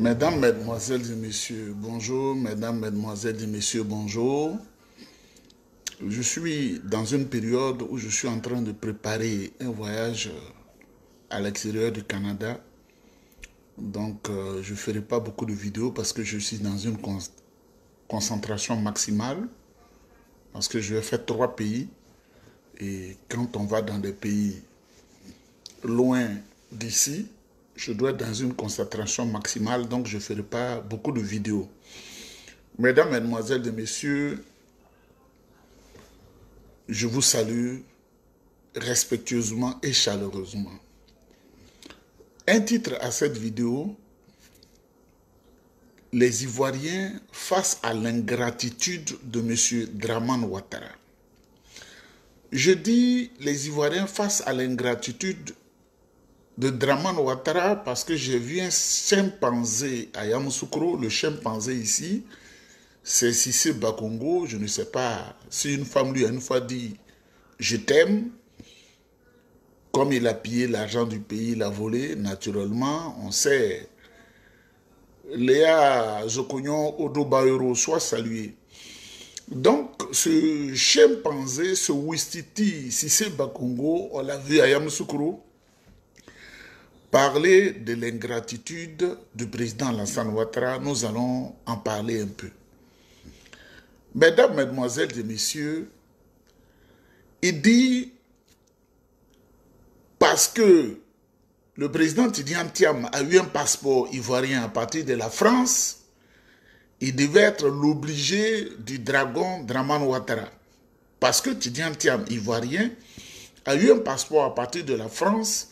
Mesdames, Mesdemoiselles et Messieurs, bonjour. Mesdames, Mesdemoiselles et Messieurs, bonjour. Je suis dans une période où je suis en train de préparer un voyage à l'extérieur du Canada. Donc, je ne ferai pas beaucoup de vidéos parce que je suis dans une concentration maximale. Parce que je vais faire 3 pays. Et quand on va dans des pays loin d'ici, je dois être dans une concentration maximale, donc je ne ferai pas beaucoup de vidéos. Mesdames, Mesdemoiselles et Messieurs, je vous salue respectueusement et chaleureusement. Un titre à cette vidéo: les Ivoiriens face à l'ingratitude de M. Dramane Ouattara. Je dis les Ivoiriens face à l'ingratitude de Dramane Ouattara parce que j'ai vu un chimpanzé à Yamoussoukro. Le chimpanzé ici, c'est Cissé Bakongo. Je ne sais pas si une femme lui a une fois dit « je t'aime ». Comme il a pillé l'argent du pays, il a volé, naturellement, on sait. Léa Zokognon Odo Bayero, soit salué. Donc, ce chimpanzé, ce Ouistiti Cissé Bakongo, on l'a vu à Yamoussoukro, parler de l'ingratitude du président Alassane Ouattara. Nous allons en parler un peu. Mesdames, Mesdemoiselles et Messieurs, il dit parce que le président Tidiane Thiam a eu un passeport ivoirien à partir de la France, il devait être l'obligé du dragon Dramane Ouattara. Parce que Tidiane Thiam, ivoirien, a eu un passeport à partir de la France,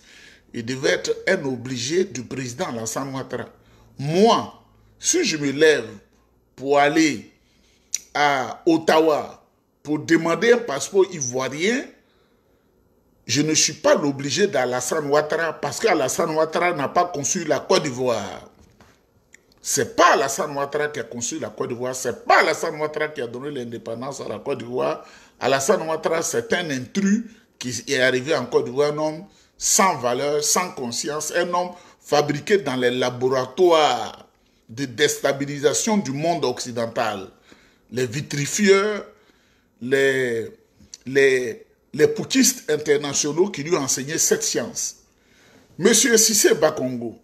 il devait être un obligé du président Alassane Ouattara. Moi, si je me lève pour aller à Ottawa pour demander un passeport ivoirien, je ne suis pas l'obligé d'Alassane Ouattara parce qu'Alassane Ouattara n'a pas conçu la Côte d'Ivoire. Ce n'est pas Alassane Ouattara qui a conçu la Côte d'Ivoire, ce n'est pas Alassane Ouattara qui a donné l'indépendance à la Côte d'Ivoire. Alassane Ouattara, c'est un intrus qui est arrivé en Côte d'Ivoire, un homme sans valeur, sans conscience, un homme fabriqué dans les laboratoires de déstabilisation du monde occidental. Les vitrifieurs, les putschistes internationaux qui lui ont enseigné cette science. Monsieur Cissé Bakongo,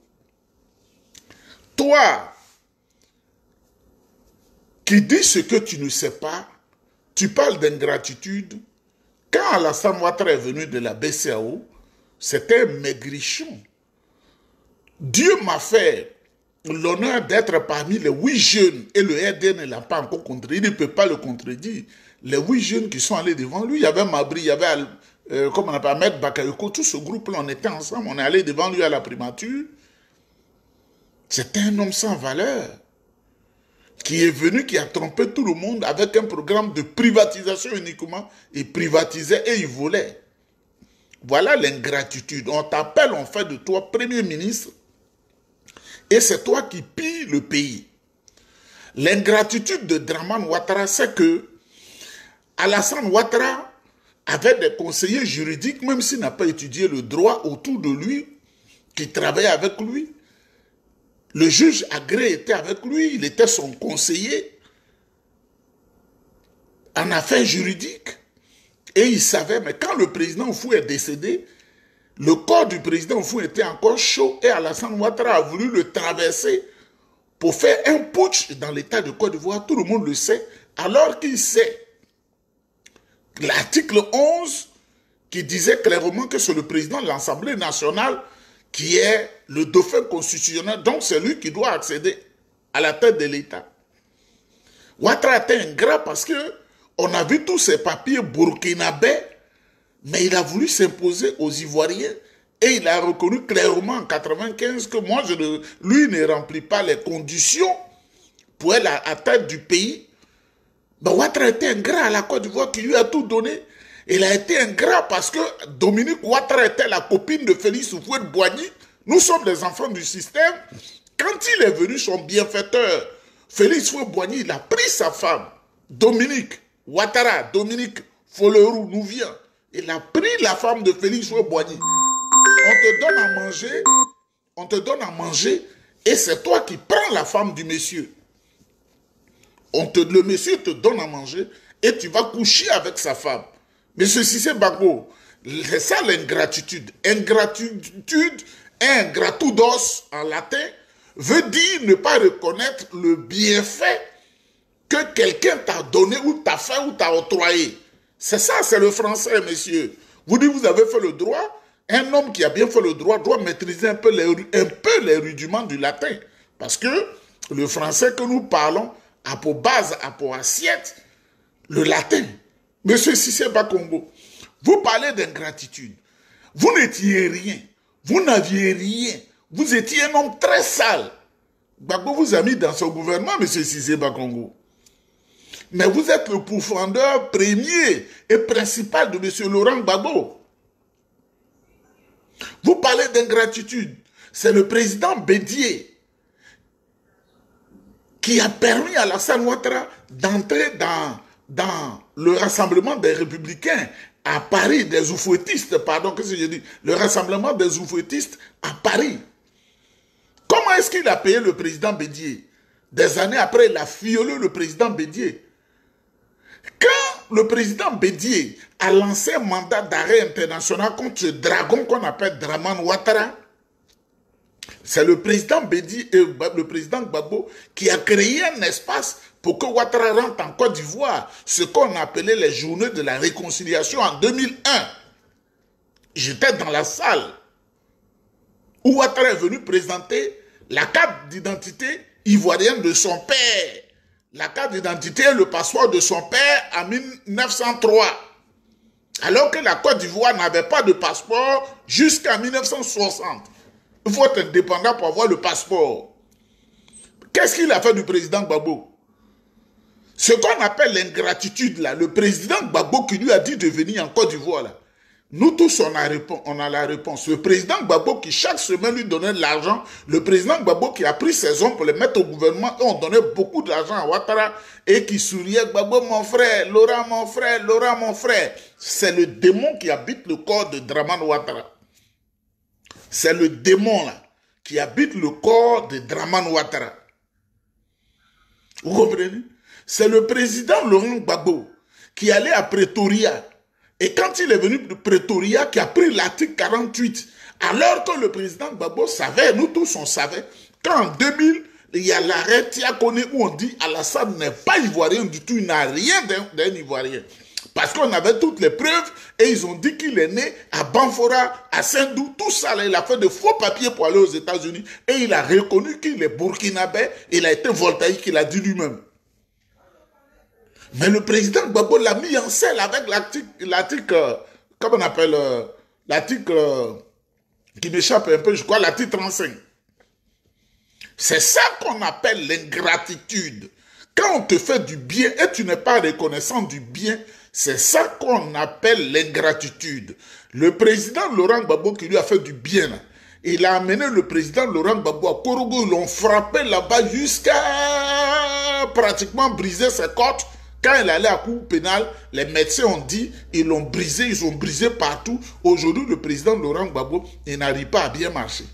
toi qui dis ce que tu ne sais pas, tu parles d'ingratitude. Quand Alassane Ouattara est venu de la BCEAO, c'était un maigrichon. Dieu m'a fait l'honneur d'être parmi les 8 jeunes, et le RD ne l'a pas encore contredit, il ne peut pas le contredire. Les 8 jeunes qui sont allés devant lui, il y avait Mabri, il y avait, comment on appelle, Ahmed Bakayoko, tout ce groupe-là, on était ensemble, on est allé devant lui à la primature. C'était un homme sans valeur, qui est venu, qui a trompé tout le monde avec un programme de privatisation uniquement. Il privatisait et il volait. Voilà l'ingratitude. On t'appelle, on fait de toi Premier ministre, et c'est toi qui pilles le pays. L'ingratitude de Dramane Ouattara, c'est que Alassane Ouattara avait des conseillers juridiques, même s'il n'a pas étudié le droit autour de lui, qui travaillaient avec lui. Le juge Agré était avec lui, il était son conseiller en affaires juridiques. Et il savait, mais quand le président Oufou est décédé, le corps du président Oufou était encore chaud et Alassane Ouattara a voulu le traverser pour faire un putsch dans l'état de Côte d'Ivoire. Tout le monde le sait, alors qu'il sait l'article 11 qui disait clairement que c'est le président de l'Assemblée nationale qui est le dauphin constitutionnel, donc c'est lui qui doit accéder à la tête de l'État. Ouattara était ingrat parce que on a vu tous ces papiers burkinabés, mais il a voulu s'imposer aux Ivoiriens et il a reconnu clairement en 1995 que moi, lui ne remplit pas les conditions pour être à la tête du pays. Mais Ouattara était ingrat à la Côte d'Ivoire qui lui a tout donné. Il a été ingrat parce que Dominique Ouattara était la copine de Félix Houphouët-Boigny. Nous sommes des enfants du système. Quand il est venu, son bienfaiteur, Félix Houphouët-Boigny, il a pris sa femme, Dominique Ouattara, Dominique Folerou, nous vient. Il a pris la femme de Félix Houphouët-Boigny. On te donne à manger Et c'est toi qui prends la femme du monsieur. Le monsieur te donne à manger et tu vas coucher avec sa femme. Monsieur Cissé Bakbo, c'est ça l'ingratitude. Ingratitude, ingratudos en latin, veut dire ne pas reconnaître le bienfait que quelqu'un t'a donné ou t'a fait ou t'a octroyé. C'est ça, c'est le français, monsieur. Vous dites, vous avez fait le droit. Un homme qui a bien fait le droit doit maîtriser un peu les rudiments du latin. Parce que le français que nous parlons a pour base, a pour assiette, le latin. Monsieur Cissé Bakongo, vous parlez d'ingratitude. Vous n'étiez rien. Vous n'aviez rien. Vous étiez un homme très sale. Gbagbo vous a mis dans son gouvernement, monsieur Cissé Bakongo. Mais vous êtes le pourfendeur premier et principal de monsieur Laurent Gbagbo. Vous parlez d'ingratitude. C'est le président Bédié qui a permis à Alassane Ouattara d'entrer dans le rassemblement des républicains à Paris, des oufouettistes, pardon, qu'est-ce que je dis? Le rassemblement des oufouettistes à Paris. Comment est-ce qu'il a payé le président Bédié? Des années après, il a violé le président Bédié. Quand le président Bédié a lancé un mandat d'arrêt international contre ce dragon qu'on appelle Dramane Ouattara, c'est le président Bédié et le président Gbagbo qui a créé un espace pour que Ouattara rentre en Côte d'Ivoire, ce qu'on appelait les journées de la réconciliation en 2001. J'étais dans la salle où Ouattara est venu présenter la carte d'identité ivoirienne de son père. La carte d'identité et le passeport de son père en 1903. Alors que la Côte d'Ivoire n'avait pas de passeport jusqu'en 1960. Il faut être indépendant pour avoir le passeport. Qu'est-ce qu'il a fait du président Gbagbo? Ce qu'on appelle l'ingratitude, là, le président Gbagbo qui lui a dit de venir en Côte d'Ivoire, là, nous tous, on a la réponse. Le président Gbagbo qui chaque semaine lui donnait de l'argent, le président Gbagbo qui a pris ses hommes pour les mettre au gouvernement, et on donnait beaucoup d'argent à Ouattara, et qui souriait, Gbagbo mon frère, Laurent mon frère, Laurent mon frère. C'est le démon qui habite le corps de Dramane Ouattara. C'est le démon là, qui habite le corps de Dramane Ouattara. Vous comprenez? C'est le président Laurent Gbagbo qui allait à Pretoria. Et quand il est venu de Pretoria, qui a pris l'article 48, alors que le président Gbagbo savait, nous tous on savait, qu'en 2000, il y a l'arrêt Tiakone où on dit Alassane n'est pas ivoirien du tout, il n'a rien d'un ivoirien. Parce qu'on avait toutes les preuves et ils ont dit qu'il est né à Banfora, à Saint-Dou, tout ça, là, il a fait de faux papiers pour aller aux États-Unis et il a reconnu qu'il est burkinabé, il a été voltaïque, il a dit lui-même. Mais le président Gbagbo l'a mis en scène avec l'article, comment on appelle, l'article qui m'échappe un peu, je crois, l'article 35. C'est ça qu'on appelle l'ingratitude. Quand on te fait du bien et tu n'es pas reconnaissant du bien, c'est ça qu'on appelle l'ingratitude. Le président Laurent Gbagbo qui lui a fait du bien, là, il a amené le président Laurent Gbagbo à Korogo, ils l'ont frappé là-bas jusqu'à pratiquement briser ses côtes. Quand il allait à cour pénale, les médecins ont dit, ils l'ont brisé, ils ont brisé partout. Aujourd'hui, le président Laurent Gbagbo, il n'arrive pas à bien marcher.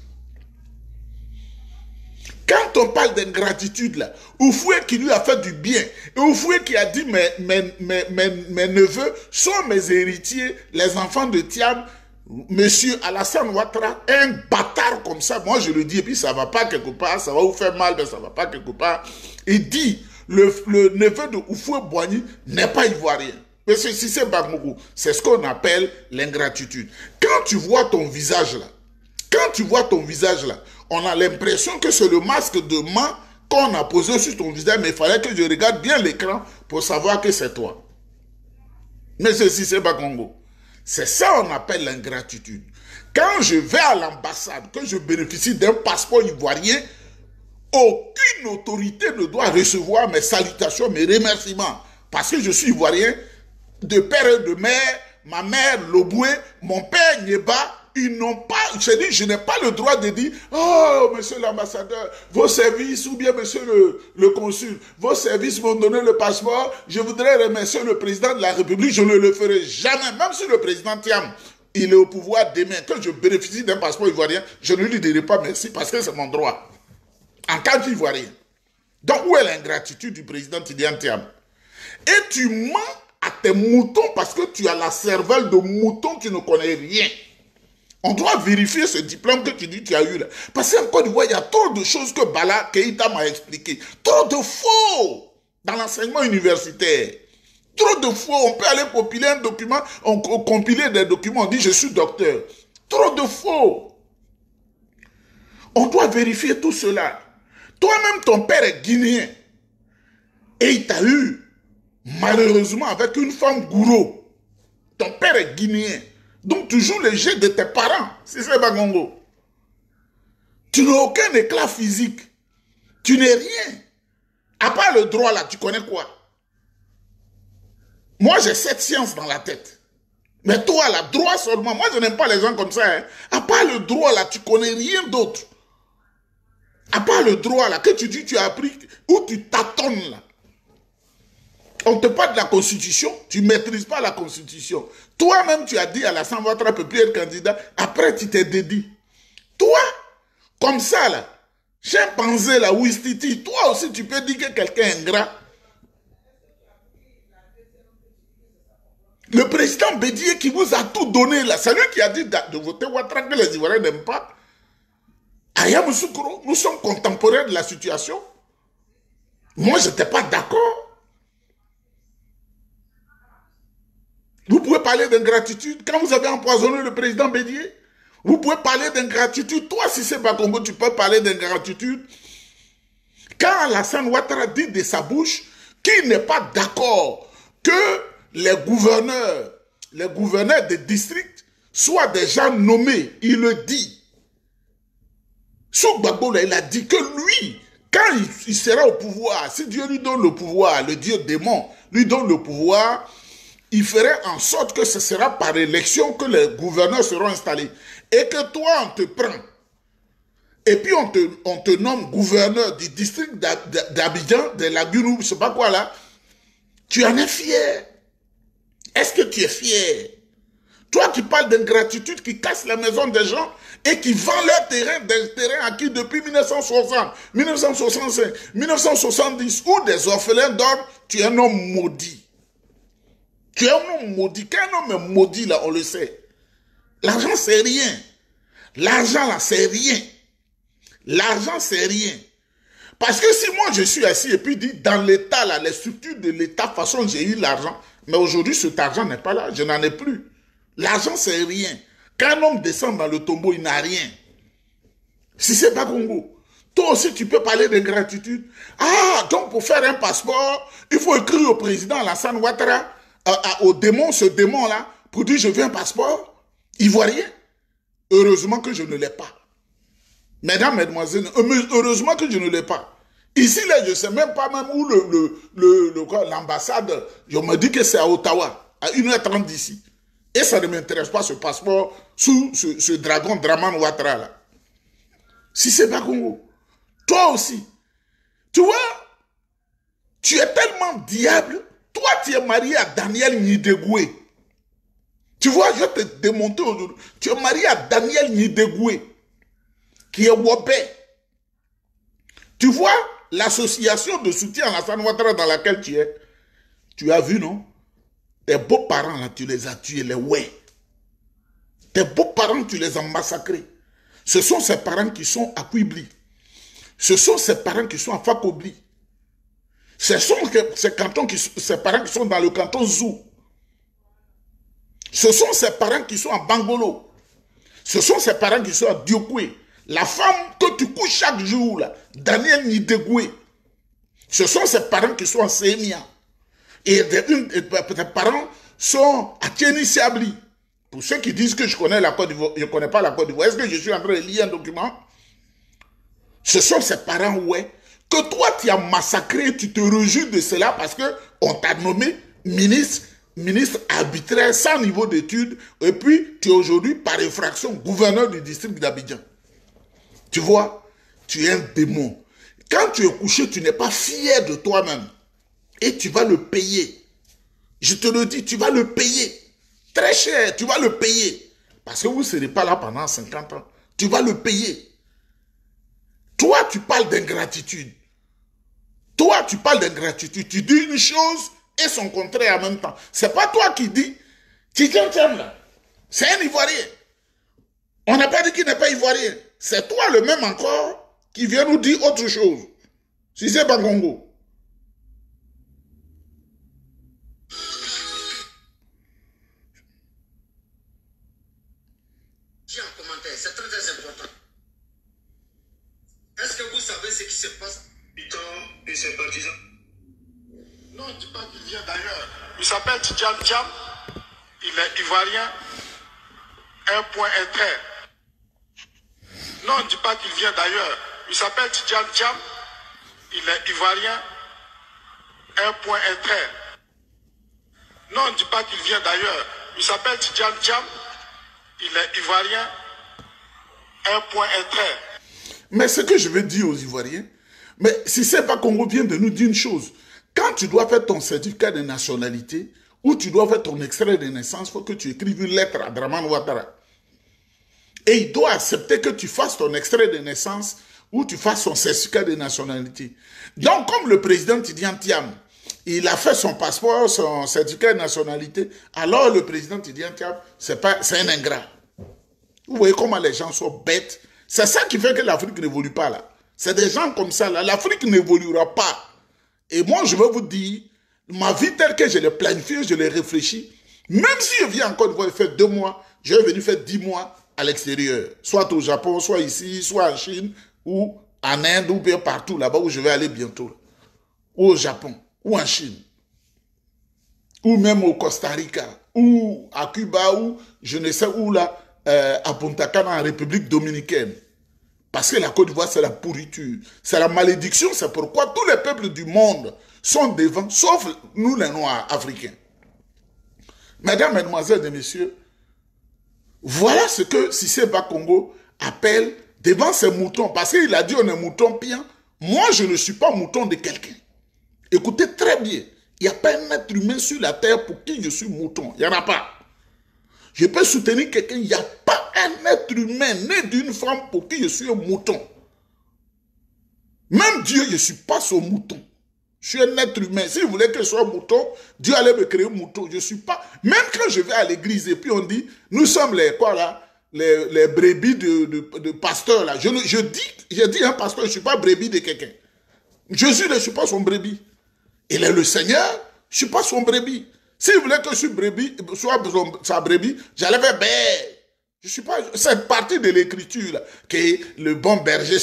Quand on parle d'ingratitude, là, Oufoué qui lui a fait du bien, et Oufoué qui a dit mes neveux sont mes héritiers, les enfants de Thiam, monsieur Alassane Ouattara, un bâtard comme ça, moi je le dis, et puis ça ne va pas quelque part, ça va vous faire mal, mais ça ne va pas quelque part. Il dit, le neveu de Oufoué Boigny n'est pas ivoirien. Monsieur Cissé Bakmougou, c'est ce qu'on appelle l'ingratitude. Quand tu vois ton visage là, on a l'impression que c'est le masque de main qu'on a posé sur ton visage, mais il fallait que je regarde bien l'écran pour savoir que c'est toi. Monsieur Cissé Bakongo, c'est ça qu'on appelle l'ingratitude. Quand je vais à l'ambassade, que je bénéficie d'un passeport ivoirien, aucune autorité ne doit recevoir mes salutations, mes remerciements, parce que je suis ivoirien de père et de mère, ma mère Loboué, mon père Nieba. Ils n'ont pas, je n'ai pas le droit de dire, oh, monsieur l'ambassadeur, vos services, ou bien monsieur le consul, vos services m'ont donné le passeport, je voudrais remercier le président de la République, je ne le ferai jamais, même si le président Thiam, il est au pouvoir demain, que je bénéficie d'un passeport ivoirien, je ne lui dirai pas merci parce que c'est mon droit. en tant qu'Ivoirien. Donc, où est l'ingratitude du président Tidiane Thiam? Et tu mens à tes moutons parce que tu as la cervelle de mouton, tu ne connais rien. On doit vérifier ce diplôme que tu dis que tu as eu là. Parce qu'en Côte d'Ivoire, il y a trop de choses que Bala Keïta m'a expliqué. Trop de faux dans l'enseignement universitaire. Trop de faux. On peut aller compiler un document, on compiler des documents, on dit je suis docteur. Trop de faux. On doit vérifier tout cela. Toi-même, ton père est guinéen. Et il t'a eu, malheureusement, avec une femme gourou. Ton père est guinéen. Donc, tu joues le jeu de tes parents, si c'est Bagongo. Tu n'as aucun éclat physique. Tu n'es rien. À part le droit, là, tu connais quoi? Moi, j'ai cette science dans la tête. Mais toi, là, droit seulement. Moi, je n'aime pas les gens comme ça. Hein. À part le droit, là, tu connais rien d'autre. À part le droit, là, que tu dis, tu as appris, où tu tâtonnes, là. On te parle de la Constitution, tu ne maîtrises pas la Constitution. Toi-même, tu as dit à la Ouattara peut plus être candidat, après tu t'es dédié. Toi, comme ça, là, chimpanzé, là, Ouistiti, toi aussi, tu peux dire que quelqu'un est ingrat. Le président Bédié qui vous a tout donné, là, c'est lui qui a dit de voter Ouattara que les Ivoiriens n'aiment pas. Aya Moussoukro, nous sommes contemporains de la situation. Moi, je n'étais pas d'accord. Vous pouvez parler d'ingratitude quand vous avez empoisonné le président Bédié. Vous pouvez parler d'ingratitude. Toi, si c'est Bakongo, tu peux parler d'ingratitude. Quand Alassane Ouattara dit de sa bouche qu'il n'est pas d'accord que les gouverneurs des districts soient des gens nommés, il le dit. Souk Gbagbo, il a dit que lui, quand il sera au pouvoir, si Dieu lui donne le pouvoir, le Dieu démon lui donne le pouvoir, il ferait en sorte que ce sera par élection que les gouverneurs seront installés. Et que toi, on te prend. Et puis, on te nomme gouverneur du district d'Abidjan, de Lagunes, ou je ne sais pas quoi là. Tu en es fier. Est-ce que tu es fier? Toi qui parles d'ingratitude, qui casse la maison des gens et qui vend leur terrain, des terrains acquis depuis 1960, 1965, 1970, où des orphelins dorment, tu es un homme maudit. Tu es un homme maudit. Quand un homme est maudit, là, on le sait. L'argent, c'est rien. L'argent, là, c'est rien. L'argent, c'est rien. Parce que si moi, je suis assis et puis dit, dans l'État, là, les structures de l'État, de toute façon, j'ai eu l'argent. Mais aujourd'hui, cet argent n'est pas là. Je n'en ai plus. L'argent, c'est rien. Quand un homme descend dans le tombeau, il n'a rien. Si c'est pas Congo. Toi aussi, tu peux parler d'ingratitude. Ah, donc pour faire un passeport, il faut écrire au président Alassane Ouattara, au démon, ce démon-là, pour dire je veux un passeport ivoirien. Heureusement que je ne l'ai pas. Mesdames, mesdemoiselles, heureusement que je ne l'ai pas. Ici, là, je ne sais même pas même où l'ambassade, je me dis que c'est à Ottawa, à 1h30 d'ici. Et ça ne m'intéresse pas ce passeport sous ce dragon Draman Ouattara là. Si c'est pas Congo. Toi aussi. Tu vois, tu es tellement diable. Toi, tu es marié à Daniel Nidegoué. Tu vois, je vais te démonter aujourd'hui. Tu es marié à Daniel Nidegoué, qui est Wopé. Tu vois, l'association de soutien à Alassane Ouattara dans laquelle tu es. Tu as vu, non? Tes beaux-parents, là, tu les as tués, les ouais. Tes beaux-parents, tu les as massacrés. Ce sont ces parents qui sont à Quibli. Ce sont ces parents qui sont à Fakobli. Ce sont ces parents qui sont dans le canton Zou. Ce sont ces parents qui sont à Bangolo. Ce sont ces parents qui sont à Diokwe. La femme que tu couches chaque jour, là, Daniel Nidegoué. Ce sont ces parents qui sont à Sémia. Et tes parents sont à Tieni Siabli. Pour ceux qui disent que je connais la Côte d'Ivoire, je ne connais pas la Côte d'Ivoire. Est-ce que je suis en train de lire un document? Ce sont ces parents, ouais, que toi tu as massacré, tu te réjouis de cela parce qu'on t'a nommé ministre arbitraire sans niveau d'études, et puis tu es aujourd'hui par effraction gouverneur du district d'Abidjan. Tu vois, tu es un démon. Quand tu es couché, tu n'es pas fier de toi-même. Et tu vas le payer. Je te le dis, tu vas le payer. Très cher, tu vas le payer. Parce que vous ne serez pas là pendant 50 ans. Tu vas le payer. Toi, tu parles d'ingratitude. Toi, tu parles d'ingratitude. Tu dis une chose et son contraire en même temps. C'est pas toi qui dis, Tidjane là, c'est un Ivoirien. On n'a pas dit qu'il n'est pas Ivoirien. C'est toi le même encore qui vient nous dire autre chose. Si c'est pas Congo. J'ai un commentaire, c'est très très important. Est-ce que vous savez ce qui se passe? Putain, et ses partisans. Non, je ne dis pas qu'il vient d'ailleurs. Il s'appelle Tidjane Thiam. Il est ivoirien. Un point et trait. Non, je ne dis pas qu'il vient d'ailleurs. Il s'appelle Tidjane Thiam. Il est ivoirien. Un point et trait. Non, je ne dis pas qu'il vient d'ailleurs. Il s'appelle Tidjane Thiam. Il est ivoirien. Un point et trait. Mais ce que je veux dire aux Ivoiriens, mais si c'est pas Congo vient de nous dire une chose, quand tu dois faire ton certificat de nationalité, ou tu dois faire ton extrait de naissance, il faut que tu écrives une lettre à Dramane Ouattara. Et il doit accepter que tu fasses ton extrait de naissance ou tu fasses ton certificat de nationalité. Donc, comme le président Tidjane Thiam, il a fait son passeport, son certificat de nationalité, alors le président Tidjane Thiam, c'est un ingrat. Vous voyez comment les gens sont bêtes. C'est ça qui fait que l'Afrique n'évolue pas là. C'est des gens comme ça là. L'Afrique n'évoluera pas. Et moi, je veux vous dire, ma vie telle que je l'ai planifiée, je l'ai réfléchie. Même si je viens encore de voir faire 2 mois, je vais venir faire 10 mois à l'extérieur. Soit au Japon, soit ici, soit en Chine, ou en Inde, ou bien partout là-bas où je vais aller bientôt. Ou au Japon, ou en Chine. Ou même au Costa Rica, ou à Cuba, ou je ne sais où là, à Punta Cana, en République dominicaine. Parce que la Côte d'Ivoire, c'est la pourriture. C'est la malédiction. C'est pourquoi tous les peuples du monde sont devant, sauf nous les Noirs africains. Mesdames, Mesdemoiselles et Messieurs, voilà ce que Cissé Bakongo appelle devant ses moutons. Parce qu'il a dit on est mouton bien. Moi, je ne suis pas mouton de quelqu'un. Écoutez très bien. Il n'y a pas un être humain sur la terre pour qui je suis mouton. Il n'y en a pas. Je peux soutenir quelqu'un, il n'y a pas un être humain né d'une femme pour qui je suis un mouton. Même Dieu, je ne suis pas son mouton. Je suis un être humain. Si vous voulez que je sois un mouton, Dieu allait me créer un mouton. Je ne suis pas... Même quand je vais à l'église et puis on dit, nous sommes les quoi là, les brebis de pasteurs là. Je dis un pasteur, je ne suis pas brebis de quelqu'un. Jésus ne suis pas son brebis. Il est le Seigneur, je ne suis pas son brebis. Si vous voulez que je sois brebis, sa brebis, j'allais faire bé. Je suis pas. C'est partie de l'écriture que le bon berger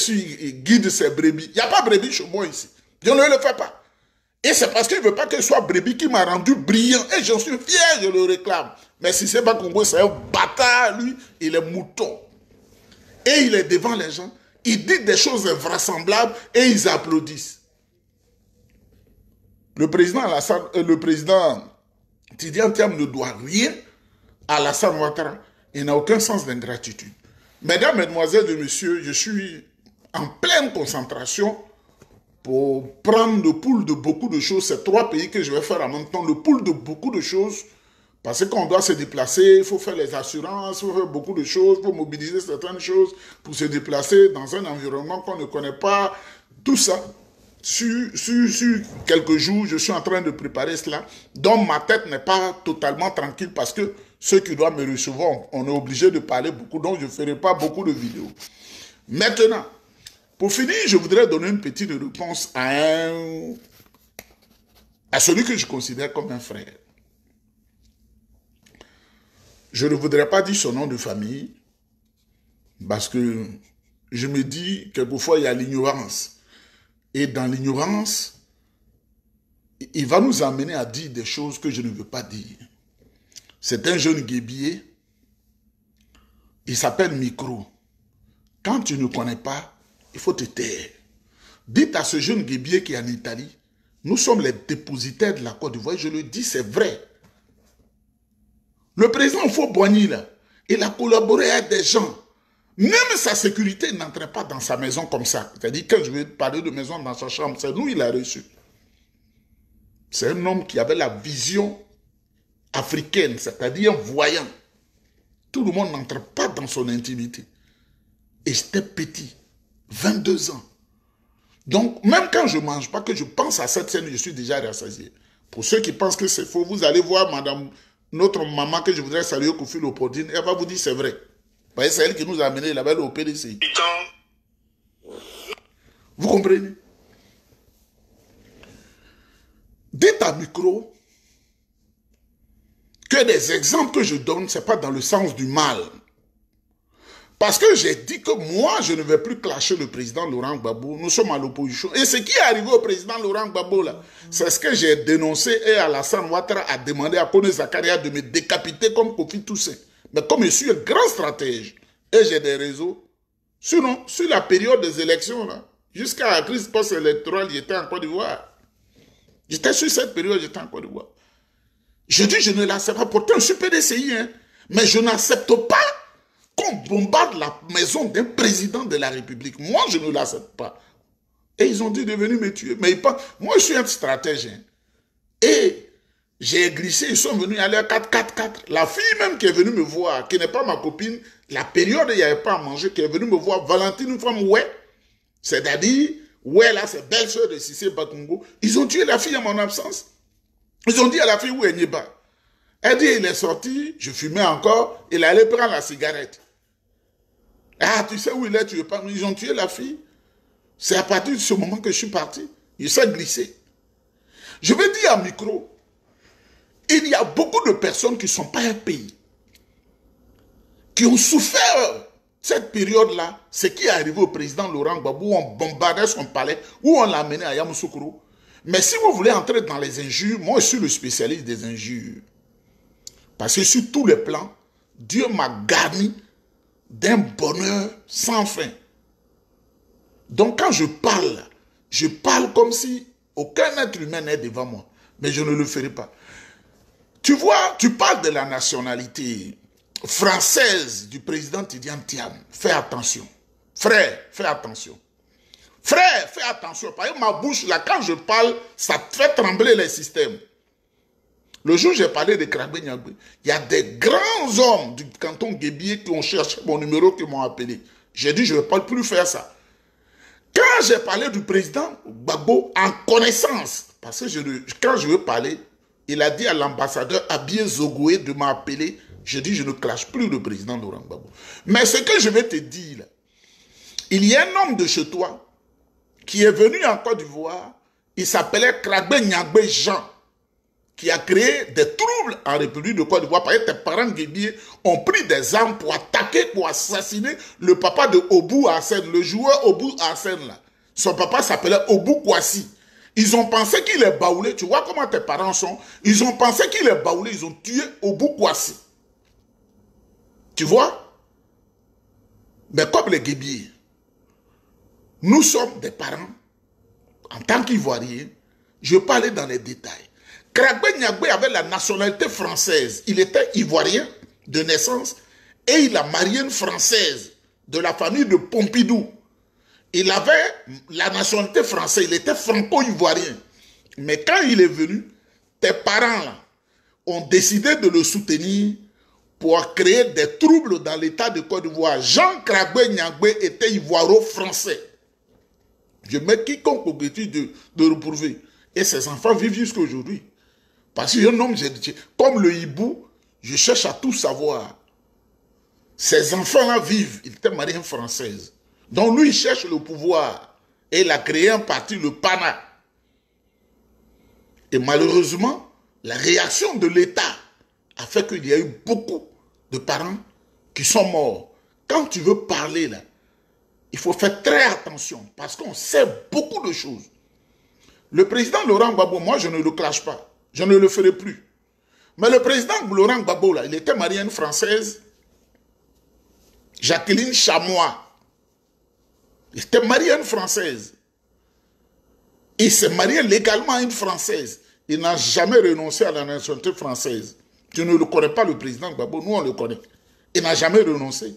guide ses brebis. Il n'y a pas de brebis chez moi ici. Je ne le fais pas. Et c'est parce qu'il ne veut pas que je sois brebis qui m'a rendu brillant. Et j'en suis fier, je le réclame. Mais si c'est pas Congo, c'est un bâtard, lui, il est mouton. Et il est devant les gens. Il dit des choses invraisemblables et ils applaudissent. Le président Tidjane Thiam ne doit rien à Alassane Ouattara. Il n'a aucun sens d'ingratitude. Mesdames, Mesdemoiselles et Messieurs, je suis en pleine concentration pour prendre le pouls de beaucoup de choses. C'est 3 pays que je vais faire en même temps. Le pouls de beaucoup de choses. Parce qu'on doit se déplacer, il faut faire les assurances, il faut faire beaucoup de choses, il faut mobiliser certaines choses pour se déplacer dans un environnement qu'on ne connaît pas. Tout ça. Sur quelques jours, je suis en train de préparer cela. Donc, ma tête n'est pas totalement tranquille parce que ceux qui doivent me recevoir, on est obligé de parler beaucoup. Donc, je ne ferai pas beaucoup de vidéos. Maintenant, pour finir, je voudrais donner une petite réponse à celui que je considère comme un frère. Je ne voudrais pas dire son nom de famille parce que je me dis, quelquefois, il y a l'ignorance. Et dans l'ignorance, il va nous amener à dire des choses que je ne veux pas dire. C'est un jeune guébier. Il s'appelle Micro. Quand tu ne connais pas, il faut te taire. Dites à ce jeune guébier qui est en Italie, nous sommes les dépositaires de la Côte d'Ivoire. Je le dis, c'est vrai. Le président Faux-Boigny, là, il a collaboré avec des gens. Même sa sécurité n'entrait pas dans sa maison comme ça. C'est-à-dire, quand je vais parler de maison dans sa chambre, c'est nous il a reçu. C'est un homme qui avait la vision africaine, c'est-à-dire voyant. Tout le monde n'entre pas dans son intimité. Et c'était petit. 22 ans. Donc, même quand je ne mange pas, que je pense à cette scène, je suis déjà rassasié. Pour ceux qui pensent que c'est faux, vous allez voir madame, notre maman que je voudrais saluer, Kofi Lopodine, elle va vous dire c'est vrai. Parce que c'est elle qui nous a amené là-bas au PDC. Vous comprenez? Dites à micro que les exemples que je donne, ce n'est pas dans le sens du mal. Parce que j'ai dit que moi, je ne vais plus clasher le président Laurent Gbagbo. Nous sommes à l'opposition. Et ce qui est arrivé au président Laurent Gbagbo, là, c'est ce que j'ai dénoncé et Alassane Ouattara a demandé à Kone Zakaria de me décapiter comme Kofi Toussaint. Mais comme je suis un grand stratège et j'ai des réseaux, sinon, sur la période des élections, là, jusqu'à la crise post-électorale, j'étais en Côte d'Ivoire. J'étais sur cette période, j'étais en Côte d'Ivoire. Je dis, je ne l'accepte pas. Pourtant, je suis PDCI, hein, mais je n'accepte pas qu'on bombarde la maison d'un président de la République. Moi, je ne l'accepte pas. Et ils ont dit de venir me tuer. Mais moi, je suis un stratège. Hein. Et j'ai glissé, ils sont venus aller à 4-4-4. La fille même qui est venue me voir, qui n'est pas ma copine, la période où il n'y avait pas à manger, qui est venue me voir, Valentine, une femme, ouais. C'est-à-dire, ouais, là, c'est belle-sœur de Cissé Bakongo. Ils ont tué la fille en mon absence. Ils ont dit à la fille, où est Niba? Elle dit, il est sorti, je fumais encore, il allait prendre la cigarette. Ah, tu sais où il est, tu veux pas? Ils ont tué la fille. C'est à partir de ce moment que je suis parti. Il s'est glissé. Je vais dire à micro, il y a beaucoup de personnes qui ne sont pas un pays, qui ont souffert cette période-là, ce qui est arrivé au président Laurent Gbagbo, où on bombardait son palais, où on l'a amené à Yamoussoukro. Mais si vous voulez entrer dans les injures, moi je suis le spécialiste des injures. Parce que sur tous les plans, Dieu m'a garni d'un bonheur sans fin. Donc quand je parle comme si aucun être humain n'est devant moi. Mais je ne le ferai pas. Tu vois, tu parles de la nationalité française du président Tidiane Thiam. Fais attention. Frère, fais attention. Frère, fais attention. Parce que ma bouche, là, quand je parle, ça fait trembler les systèmes. Le jour où j'ai parlé de Krabbe Nyagbe, il y a des grands hommes du canton Guébié qui ont cherché mon numéro, qui m'ont appelé. J'ai dit, je ne vais pas plus faire ça. Quand j'ai parlé du président Gbagbo en connaissance, parce que quand je veux parler, il a dit à l'ambassadeur Abie Zogoué de m'appeler. Je dis, je ne clash plus le président Laurent Gbagbo. Mais ce que je vais te dire, là, il y a un homme de chez toi qui est venu en Côte d'Ivoire, il s'appelait Krabbe Nyagbe Jean, qui a créé des troubles en République de Côte d'Ivoire parce que tes parents guébiers ont pris des armes pour attaquer, pour assassiner le papa de Obou Arsène, le joueur Obou Arsène là. Son papa s'appelait Obou Kwasi. Ils ont pensé qu'il est baoulé. Tu vois comment tes parents sont? Ils ont pensé qu'il est baoulé. Ils ont tué Obou Kwasi. Tu vois? Mais comme les guébiers, nous sommes des parents, en tant qu'Ivoiriens, je vais pas aller dans les détails. Krabbe Nyagbe avait la nationalité française. Il était ivoirien de naissance et il a marié une française de la famille de Pompidou. Il avait la nationalité française, il était franco-ivoirien. Mais quand il est venu, tes parents là, ont décidé de le soutenir pour créer des troubles dans l'état de Côte d'Ivoire. Jean Krabbe Nyagbe était ivoiro-français. Je mets quiconque objectif de le prouver. Et ses enfants vivent jusqu'à aujourd'hui. Parce qu'un homme, comme le hibou, je cherche à tout savoir. Ces enfants-là vivent. Il était marié à une Française. Donc lui, il cherche le pouvoir. Et il a créé un parti, le PANA. Et malheureusement, la réaction de l'État a fait qu'il y a eu beaucoup de parents qui sont morts. Quand tu veux parler, là, il faut faire très attention. Parce qu'on sait beaucoup de choses. Le président Laurent Gbagbo, moi, je ne le clash pas. Je ne le ferai plus. Mais le président Laurent Gbagbo, là, il était marié à une Française, Jacqueline Chamois. Il était marié à une Française. Il s'est marié légalement à une Française. Il n'a jamais renoncé à la nationalité française. Tu ne le connais pas, le président Gbagbo, nous on le connaît. Il n'a jamais renoncé.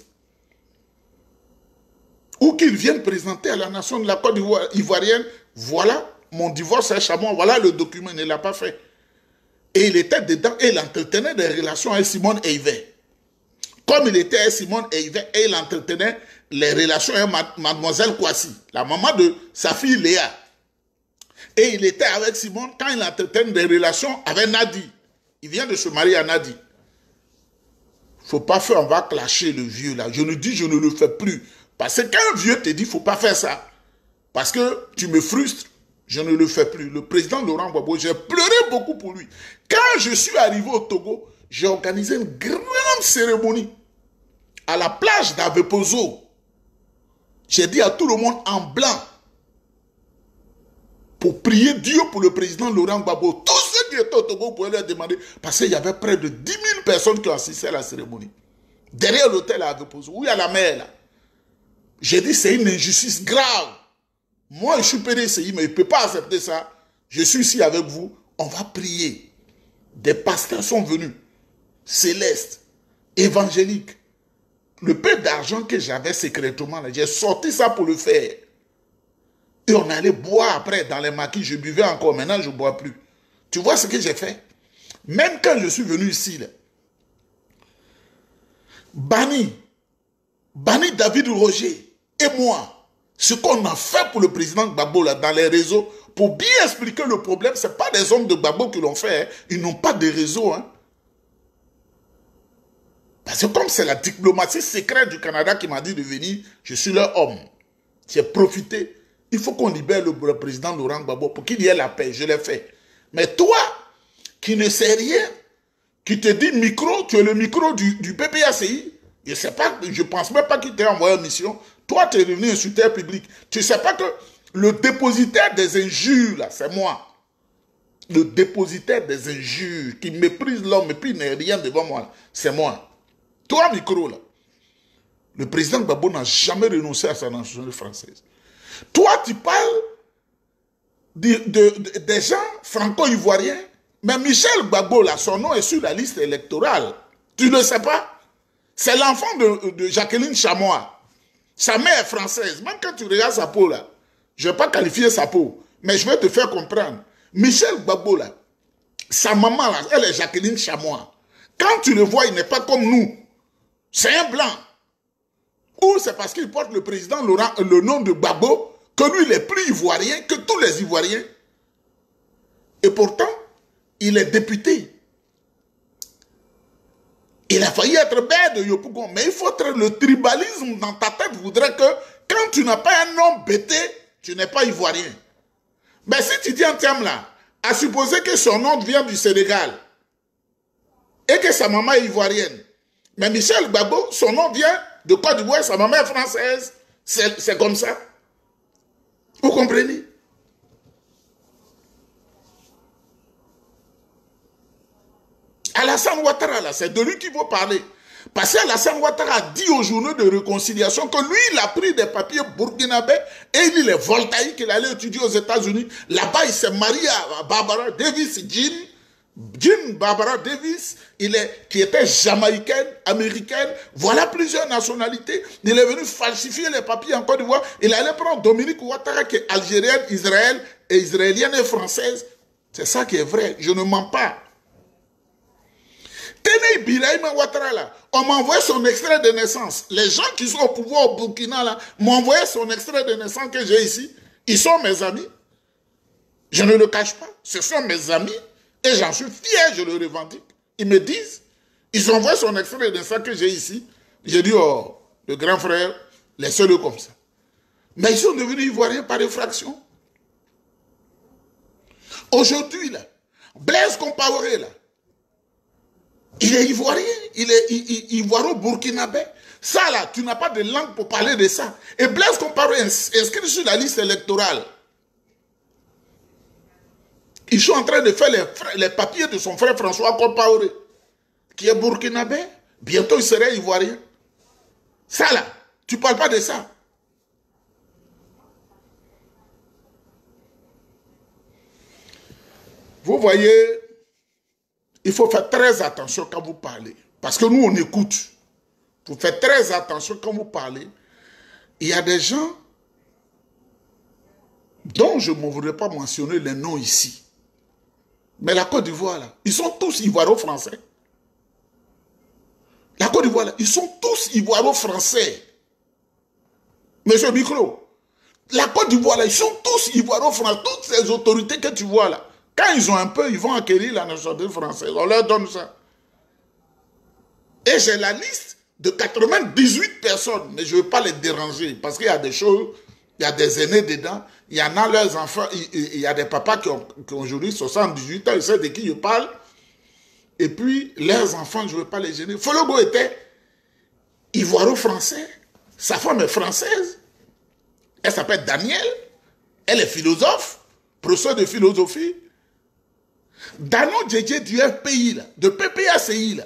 Ou qu'il vienne présenter à la nation de la Côte ivoirienne, voilà mon divorce à Chamois, voilà le document, il ne l'a pas fait. Et il était dedans et il entretenait des relations avec Simone Eivet. Comme il était avec Simone Eivet et il entretenait les relations avec mademoiselle Kwasi, la maman de sa fille Léa. Et il était avec Simone quand il entretient des relations avec Nadi. Il vient de se marier à Nadi. Faut pas faire, on va clasher le vieux là. Je ne dis, je ne le fais plus. Parce que quand un vieux te dit, faut pas faire ça. Parce que tu me frustres, je ne le fais plus. Le président Laurent Gbagbo, j'ai pleuré beaucoup pour lui. Quand je suis arrivé au Togo, j'ai organisé une grande cérémonie à la plage d'Avepozo. J'ai dit à tout le monde en blanc pour prier Dieu pour le président Laurent Gbagbo. Tous ceux qui étaient au Togo pouvaient leur demander, parce qu'il y avait près de 10 000 personnes qui ont assisté à la cérémonie. Derrière l'hôtel à Avepozo, où il y a la mer là. J'ai dit, c'est une injustice grave. Moi, je suis PDCI, mais il ne peut pas accepter ça. Je suis ici avec vous. On va prier. Des pasteurs sont venus. Célestes, évangéliques. Le peu d'argent que j'avais secrètement, j'ai sorti ça pour le faire. Et on allait boire après dans les maquis. Je buvais encore. Maintenant, je ne bois plus. Tu vois ce que j'ai fait? Même quand je suis venu ici, là, Bani David Roger et moi, ce qu'on a fait pour le président Gbagbo là, dans les réseaux, pour bien expliquer le problème, ce n'est pas des hommes de Gbagbo qui l'ont fait. Hein. Ils n'ont pas de réseau. Hein. Parce que comme c'est la diplomatie secrète du Canada qui m'a dit de venir, je suis leur homme. J'ai profité. Il faut qu'on libère le président Laurent Gbagbo pour qu'il y ait la paix. Je l'ai fait. Mais toi, qui ne sais rien, qui te dit micro, tu es le micro du PPACI, je ne pense même pas qu'il t'ait envoyé en mission. Toi, tu es devenu insulteur public. Tu ne sais pas que le dépositaire des injures, là, c'est moi. Le dépositaire des injures, qui méprise l'homme et puis n'est rien devant moi, c'est moi. Toi, micro, là. Le président Gbagbo n'a jamais renoncé à sa nationalité française. Toi, tu parles des gens franco-ivoiriens. Mais Michel Gbagbo, là, son nom est sur la liste électorale. Tu ne le sais pas? C'est l'enfant de Jacqueline Chamois. Sa mère est française. Même quand tu regardes sa peau, là, je ne vais pas qualifier sa peau, mais je vais te faire comprendre. Michel Gbagbo, là, sa maman, là, elle est Jacqueline Chamois. Quand tu le vois, il n'est pas comme nous. C'est un blanc. Ou c'est parce qu'il porte le président Laurent, le nom de Gbagbo, que lui, il est plus ivoirien que tous les Ivoiriens. Et pourtant, il est député. Il a failli être maire de Yopougon. Mais il faut être le tribalisme dans ta tête voudrait que quand tu n'as pas un nom bêté, tu n'es pas ivoirien. Mais si tu dis en termes là, à supposer que son nom vient du Sénégal et que sa maman est ivoirienne, mais Michel Gbagbo, son nom vient de Côte d'Ivoire, sa maman est française. C'est comme ça. Vous comprenez? Alassane Ouattara, là, c'est de lui qu'il faut parler. Parce qu'Alassane Ouattara a dit aux journaux de réconciliation que lui, il a pris des papiers burkinabés et il est voltaïque, il allait étudier aux États-Unis. Là-bas, il s'est marié à Barbara Davis, Jean Barbara Davis, qui était jamaïcaine, américaine. Voilà plusieurs nationalités. Il est venu falsifier les papiers en Côte d'Ivoire. Il allait prendre Dominique Ouattara, qui est algérienne, israélienne et française. C'est ça qui est vrai. Je ne mens pas. Tenez Birahima Ouattara là, on m'a envoyé son extrait de naissance. Les gens qui sont au pouvoir au Burkina là, m'ont envoyé son extrait de naissance que j'ai ici. Ils sont mes amis. Je ne le cache pas. Ce sont mes amis. Et j'en suis fier, je le revendique. Ils me disent, ils ont envoyé son extrait de naissance que j'ai ici. J'ai dit, oh, le grand frère, laissez-le comme ça. Mais ils sont devenus ivoiriens par effraction. Aujourd'hui là, Blaise Compaoré là, il est ivoirien, il est ivoiro-burkinabé. Ça là, tu n'as pas de langue pour parler de ça. Et Blaise Compaoré est inscrit sur la liste électorale. Ils sont en train de faire les papiers de son frère François Compaoré, qui est burkinabé. Bientôt, il serait ivoirien. Ça là, tu ne parles pas de ça. Vous voyez, il faut faire très attention quand vous parlez. Parce que nous, on écoute. Il faut faire très attention quand vous parlez. Il y a des gens dont je ne voudrais pas mentionner les noms ici. Mais la Côte d'Ivoire, là, ils sont tous ivoiro-français. La Côte d'Ivoire, là, ils sont tous ivoiro-français. Monsieur Micro, la Côte d'Ivoire, là, ils sont tous ivoiro-français, toutes ces autorités que tu vois là. Quand ils ont un peu, ils vont acquérir la nationalité française. On leur donne ça. Et j'ai la liste de 98 personnes, mais je ne veux pas les déranger, parce qu'il y a des choses, il y a des aînés dedans, il y en a leurs enfants, il y a des papas qui ont aujourd'hui 78 ans, ils savent de qui je parle, et puis leurs enfants, je ne veux pas les gêner. Fologo était ivoiro-français, sa femme est française, elle s'appelle Daniel, elle est philosophe, professeur de philosophie. Dano Djedje du FPI, là, de PPACI, là,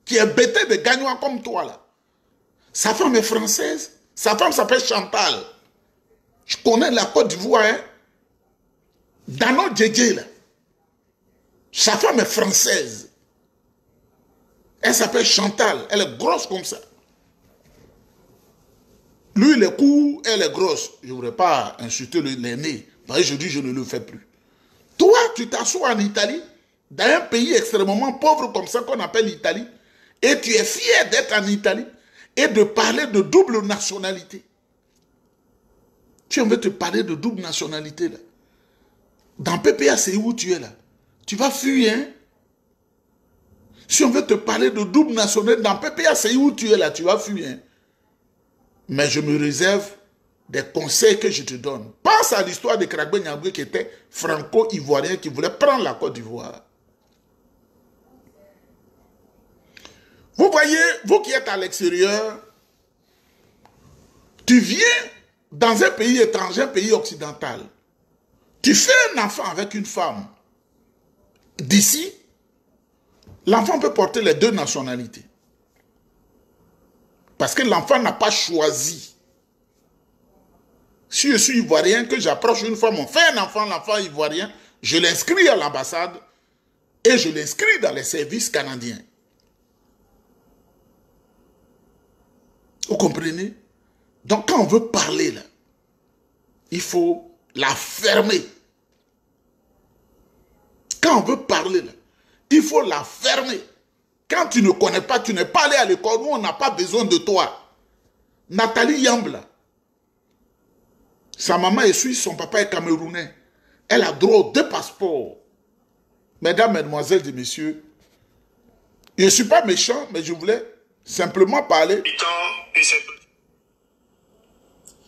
qui est bêté de gagnants comme toi, là. Sa femme est française, sa femme s'appelle Chantal. Je connais la Côte d'Ivoire, hein. Dano Djedje, là. Sa femme est française. Elle s'appelle Chantal, elle est grosse comme ça. Lui, il est court, elle est grosse. Je ne voudrais pas insulter l'aîné, parce que je dis je ne le fais plus. Toi, tu t'assois en Italie, dans un pays extrêmement pauvre comme ça qu'on appelle l'Italie, et tu es fier d'être en Italie et de parler de double nationalité. Tu veux te parler de double nationalité là. Dans PPA, c'est où tu es là. Tu vas fuir, hein? Si on veut te parler de double nationalité, dans PPA, c'est où tu es là, tu vas fuir, hein? Mais je me réserve des conseils que je te donne. Pense à l'histoire de Kragbe Nyabwe qui était franco-ivoirien, qui voulait prendre la Côte d'Ivoire. Vous voyez, vous qui êtes à l'extérieur, tu viens dans un pays étranger, un pays occidental. Tu fais un enfant avec une femme. D'ici, l'enfant peut porter les deux nationalités. Parce que l'enfant n'a pas choisi. Si je suis ivoirien, que j'approche une femme, on fait un enfant, l'enfant ivoirien, je l'inscris à l'ambassade et je l'inscris dans les services canadiens. Vous comprenez? Donc quand on veut parler là, il faut la fermer. Quand on veut parler là, il faut la fermer. Quand tu ne connais pas, tu n'es pas allé à l'école, nous on n'a pas besoin de toi. Nathalie Yambla, sa maman est suisse, son papa est camerounais. Elle a droit aux 2 passeports. Mesdames, mesdemoiselles et messieurs, je ne suis pas méchant, mais je voulais simplement parler.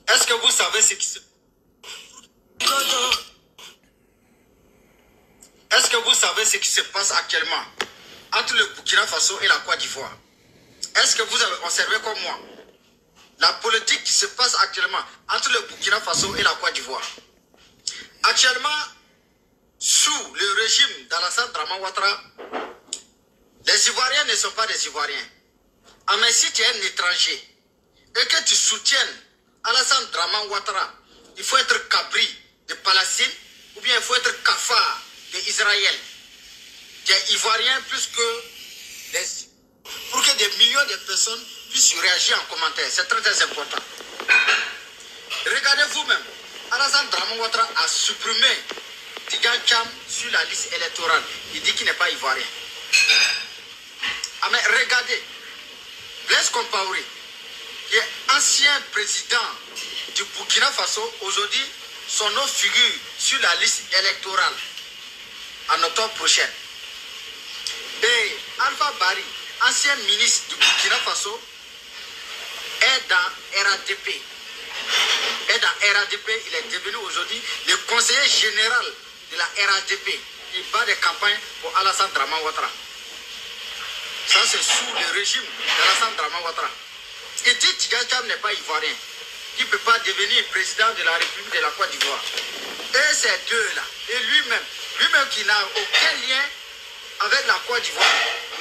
Est-ce que vous savez ce qui se... Est-ce que vous savez ce qui se passe actuellement entre le Burkina Faso et la Côte d'Ivoire? Est-ce que vous avez observé comme moi la politique qui se passe actuellement entre le Burkina Faso et la Côte d'Ivoire? Actuellement, sous le régime d'Alassane Draman Ouattara, les Ivoiriens ne sont pas des Ivoiriens. Ah, mais si tu es un étranger et que tu soutiennes Alassane Draman Ouattara, il faut être cabri de Palestine ou bien il faut être cafard d'Israël. Des Ivoiriens plus que des... Pour que des millions de personnes puissent réagir en commentaire. C'est très très important. Regardez vous-même. Alassane Draman Ouattara a supprimé Tidjane Thiam sur la liste électorale. Il dit qu'il n'est pas ivoirien. Ah mais regardez. Blaise Compaoré, qui est ancien président du Burkina Faso, aujourd'hui, son nom figure sur la liste électorale en octobre prochain. Et Alpha Bari, ancien ministre du Burkina Faso, est dans RADP. Il est devenu aujourd'hui le conseiller général de la RADP. Il bat des campagnes pour Alassane Draman Ouattara. Ça, c'est sous le régime d'Alassane Draman Ouattara. Et dit que Tidjane Thiam n'est pas ivoirien. Il ne peut pas devenir président de la République de la Côte d'Ivoire. Et ces deux-là, et lui-même qui n'a aucun lien avec la Côte d'Ivoire,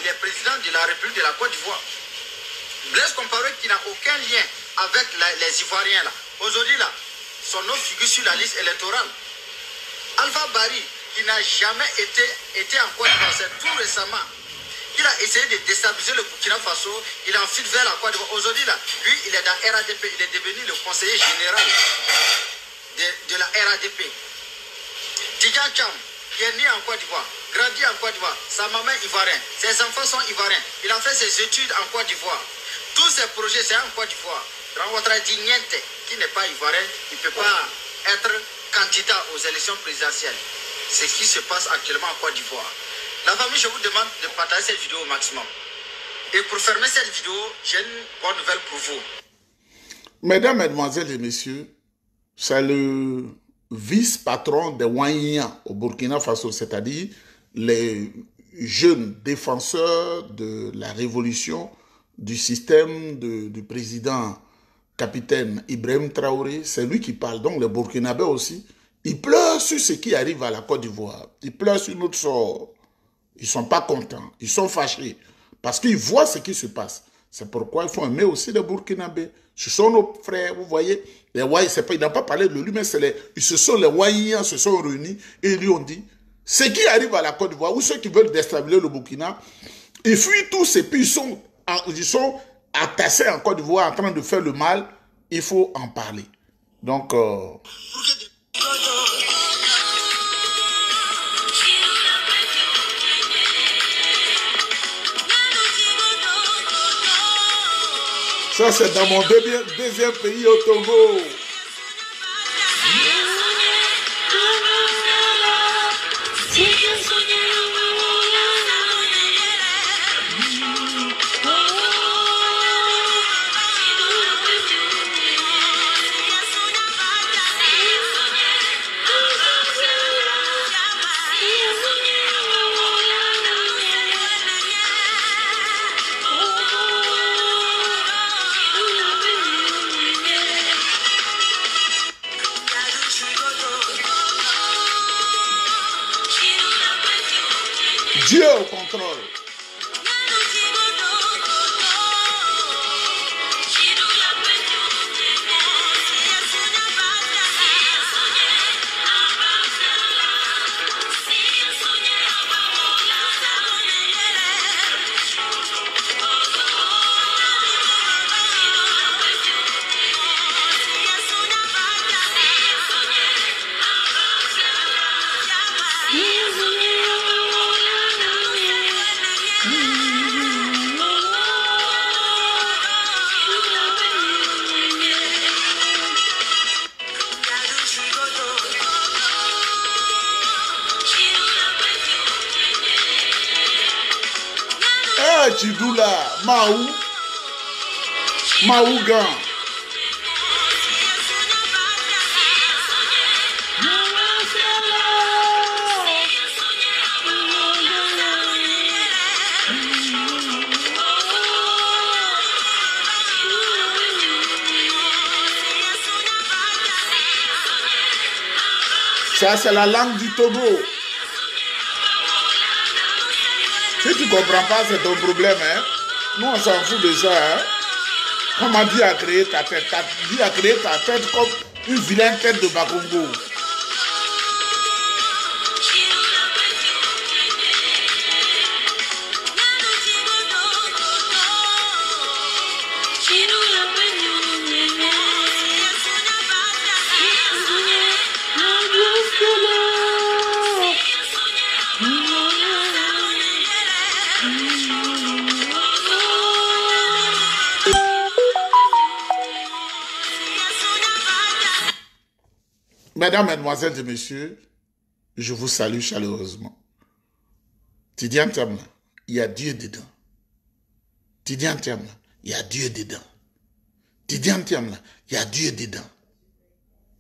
il est président de la République de la Côte d'Ivoire. Blaise Compaoré qui n'a aucun lien avec les Ivoiriens là. Aujourd'hui là, son nom figure sur la liste électorale. Alpha Bari, qui n'a jamais été en Côte d'Ivoire, c'est tout récemment. Il a essayé de déstabiliser le Burkina Faso, il enfile vers la Côte d'Ivoire. Aujourd'hui, là, lui, il est dans RADP, il est devenu le conseiller général de la RADP. Tidjane Thiam, qui est né en Côte d'Ivoire, grandi en Côte d'Ivoire, sa maman est ivoirienne, ses enfants sont ivoiriens, il a fait ses études en Côte d'Ivoire. Tous ses projets, c'est en Côte d'Ivoire. Ouattara dit niente, qui n'est pas ivoirien, il ne peut pas être candidat aux élections présidentielles. C'est ce qui se passe actuellement en Côte d'Ivoire. La famille, je vous demande de partager cette vidéo au maximum. Et pour fermer cette vidéo, j'ai une bonne nouvelle pour vous. Mesdames, Mesdemoiselles et Messieurs, c'est le vice-patron des Ouaïens au Burkina Faso, c'est-à-dire les jeunes défenseurs de la révolution du système du président capitaine Ibrahim Traoré. C'est lui qui parle. Donc les Burkinabés aussi, ils pleurent sur ce qui arrive à la Côte d'Ivoire. Ils pleurent sur notre sort. Ils ne sont pas contents. Ils sont fâchés. Parce qu'ils voient ce qui se passe. C'est pourquoi il faut aimer aussi les Burkinabés. Ce sont nos frères, vous voyez. Les Ouaïens, il n'a pas parlé de lui, mais ce sont les Ouaïens se sont réunis et ils lui ont dit, ce qui arrive à la Côte d'Ivoire, ou ceux qui veulent déstabiliser le Burkina, ils fuient tous et puis ils sont attassés en Côte d'Ivoire en train de faire le mal. Il faut en parler. Donc... ça, c'est dans mon deuxième pays au Togo. Dieu au contrôle. Chidoula, Maougan. Ça, c'est la langue du Togo. Si tu ne comprends pas, c'est ton problème. Hein? Nous, on s'en fout de ça. Hein? Comment Dieu a créé ta tête? Dieu a créé ta tête comme une vilaine tête de Bakongo. Mesdames, Mesdemoiselles et Messieurs, je vous salue chaleureusement. Tidiane Tiamla, il y a Dieu dedans. Tidiane Tiamla, il y a Dieu dedans. Tidiane Tiamla, il y a Dieu dedans.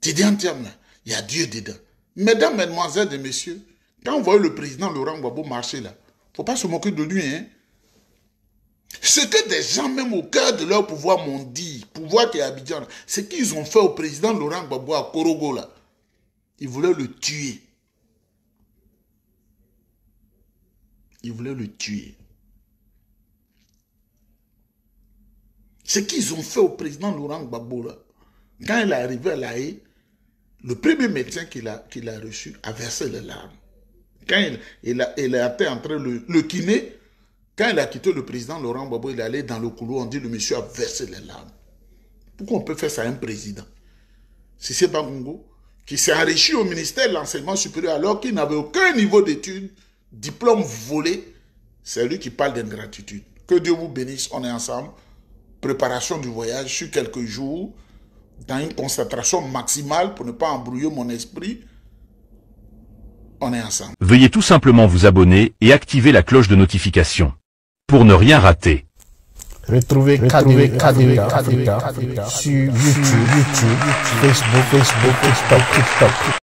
Tidiane Tiamla, il y a Dieu dedans. Mesdames, Mesdemoiselles et Messieurs, quand vous voyez le président Laurent Gbagbo marcher là, il ne faut pas se moquer de lui. Hein? Ce que des gens, même au cœur de leur pouvoir, m'ont dit, pouvoir qui est à Abidjan, ce qu'ils ont fait au président Laurent Gbagbo à Korogo là. Ils voulaient le tuer. Ils voulaient le tuer. Ce qu'ils ont fait au président Laurent Gbagbo, là, quand il est arrivé à La Haye, le premier médecin qu'il a reçu a versé les larmes. Quand il était en train de le kiné, quand il a quitté le président Laurent Gbagbo, il est allé dans le couloir, on dit le monsieur a versé les larmes. Pourquoi on peut faire ça à un président? Si c'est pas Bongo, qui s'est enrichi au ministère de l'enseignement supérieur alors qu'il n'avait aucun niveau d'études, diplôme volé, c'est lui qui parle d'ingratitude. Que Dieu vous bénisse, on est ensemble. préparation du voyage sur quelques jours, dans une concentration maximale pour ne pas embrouiller mon esprit. On est ensemble. Veuillez tout simplement vous abonner et activer la cloche de notification pour ne rien rater. Retrouvez KDV Africa sur YouTube, Facebook, TikTok.